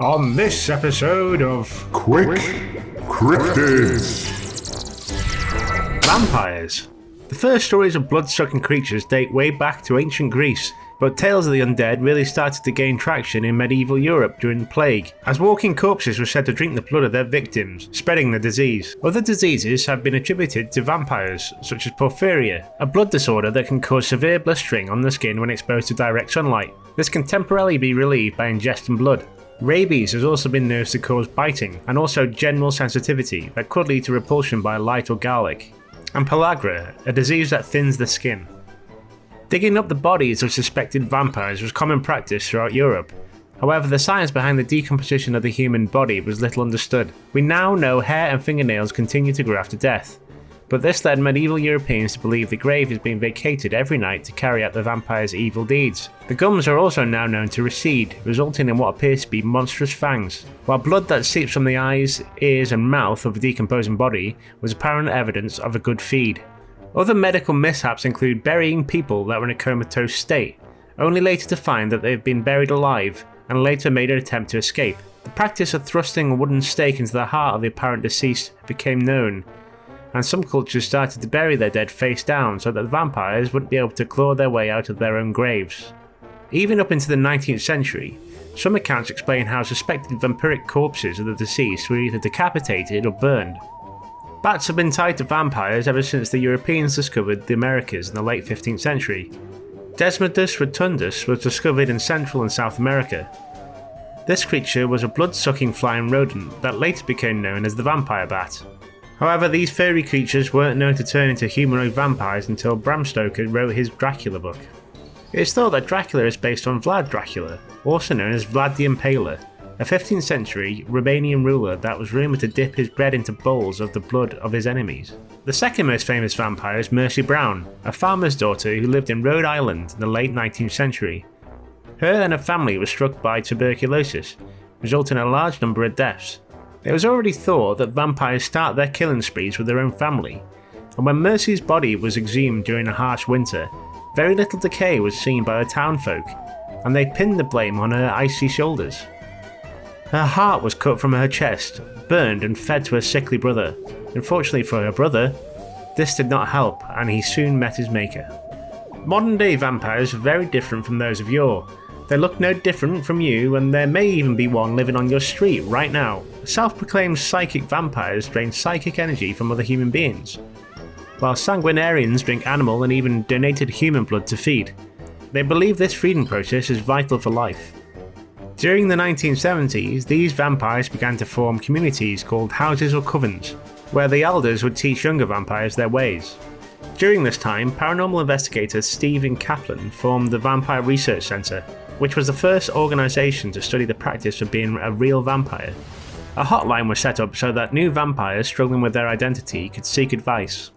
On this episode of Quick Cryptids. Vampires. The first stories of blood-sucking creatures date way back to ancient Greece, but tales of the undead really started to gain traction in medieval Europe during the plague, as walking corpses were said to drink the blood of their victims, spreading the disease. Other diseases have been attributed to vampires, such as porphyria, a blood disorder that can cause severe blistering on the skin when exposed to direct sunlight. This can temporarily be relieved by ingesting blood. Rabies has also been known to cause biting, and also general sensitivity that could lead to repulsion by light or garlic. And pellagra, a disease that thins the skin. Digging up the bodies of suspected vampires was common practice throughout Europe. However, the science behind the decomposition of the human body was little understood. We now know hair and fingernails continue to grow after death, but this led medieval Europeans to believe the grave is being vacated every night to carry out the vampire's evil deeds. The gums are also now known to recede, resulting in what appears to be monstrous fangs, while blood that seeps from the eyes, ears and mouth of a decomposing body was apparent evidence of a good feed. Other medical mishaps include burying people that were in a comatose state, only later to find that they have been buried alive and later made an attempt to escape. The practice of thrusting a wooden stake into the heart of the apparent deceased became known, and some cultures started to bury their dead face down so that the vampires wouldn't be able to claw their way out of their own graves. Even up into the 19th century, some accounts explain how suspected vampiric corpses of the deceased were either decapitated or burned. Bats have been tied to vampires ever since the Europeans discovered the Americas in the late 15th century. Desmodus rotundus was discovered in Central and South America. This creature was a blood-sucking flying rodent that later became known as the vampire bat. However, these furry creatures weren't known to turn into humanoid vampires until Bram Stoker wrote his Dracula book. It is thought that Dracula is based on Vlad Dracula, also known as Vlad the Impaler, a 15th century Romanian ruler that was rumoured to dip his bread into bowls of the blood of his enemies. The second most famous vampire is Mercy Brown, a farmer's daughter who lived in Rhode Island in the late 19th century. Her and her family were struck by tuberculosis, resulting in a large number of deaths. It was already thought that vampires start their killing sprees with their own family, and when Mercy's body was exhumed during a harsh winter, very little decay was seen by the townfolk, and they pinned the blame on her icy shoulders. Her heart was cut from her chest, burned and fed to her sickly brother. Unfortunately for her brother, this did not help, and he soon met his maker. Modern day vampires are very different from those of yore. They look no different from you, and there may even be one living on your street right now. Self-proclaimed psychic vampires drain psychic energy from other human beings, while sanguinarians drink animal and even donated human blood to feed. They believe this feeding process is vital for life. During the 1970s, these vampires began to form communities called houses or covens, where the elders would teach younger vampires their ways. During this time, paranormal investigator Stephen Kaplan formed the Vampire Research Center, which was the first organisation to study the practice of being a real vampire. A hotline was set up so that new vampires struggling with their identity could seek advice.